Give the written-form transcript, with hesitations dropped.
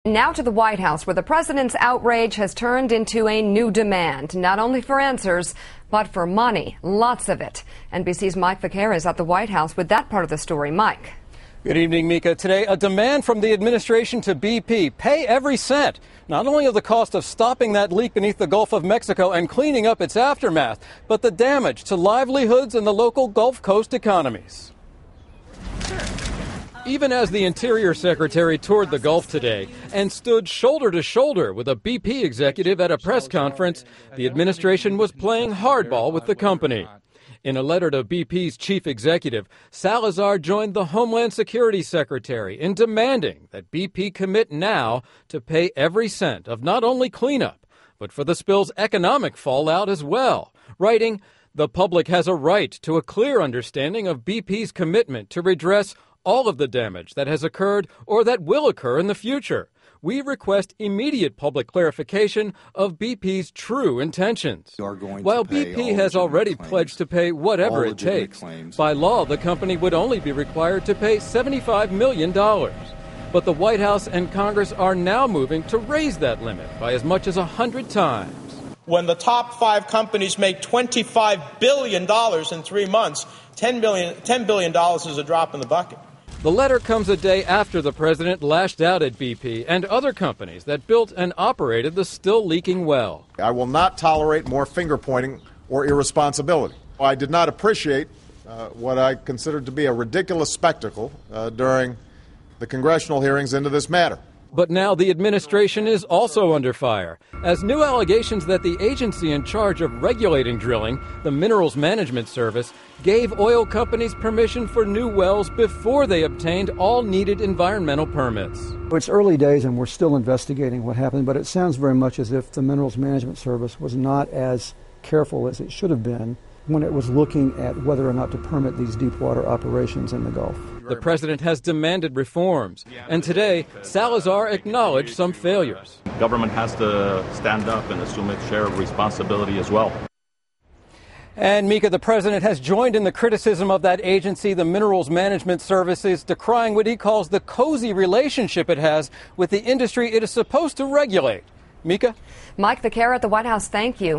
Now to the White House, where the president's outrage has turned into a new demand, not only for answers, but for money. Lots of it. NBC's Mike Vaquera is at the White House with that part of the story. Mike. Good evening, Mika. Today, a demand from the administration to BP. Pay every cent, not only of the cost of stopping that leak beneath the Gulf of Mexico and cleaning up its aftermath, but the damage to livelihoods and the local Gulf Coast economies. Even as the Interior Secretary toured the Gulf today and stood shoulder to shoulder with a BP executive at a press conference, the administration was playing hardball with the company. In a letter to BP's chief executive, Salazar joined the Homeland Security Secretary in demanding that BP commit now to pay every cent of not only cleanup, but for the spill's economic fallout as well, writing, "The public has a right to a clear understanding of BP's commitment to redress all of the damage that has occurred or that will occur in the future. We request immediate public clarification of BP's true intentions." While BP has already pledged to pay whatever it takes, by law the company would only be required to pay $75 million. But the White House and Congress are now moving to raise that limit by as much as 100 times. When the top 5 companies make $25 billion in 3 months, $10 billion is a drop in the bucket. The letter comes a day after the president lashed out at BP and other companies that built and operated the still leaking well. I will not tolerate more finger-pointing or irresponsibility. I did not appreciate what I considered to be a ridiculous spectacle during the congressional hearings into this matter. But now the administration is also under fire, as new allegations that the agency in charge of regulating drilling, the Minerals Management Service, gave oil companies permission for new wells before they obtained all needed environmental permits. It's early days and we're still investigating what happened, but it sounds very much as if the Minerals Management Service was not as careful as it should have been when it was looking at whether or not to permit these deep water operations in the Gulf. The president has demanded reforms, and today Salazar acknowledged some failures. Government has to stand up and assume its share of responsibility as well. And Mika, the president has joined in the criticism of that agency, the Minerals Management Services, decrying what he calls the cozy relationship it has with the industry it is supposed to regulate. Mika? Mike Vaquera at the White House, thank you.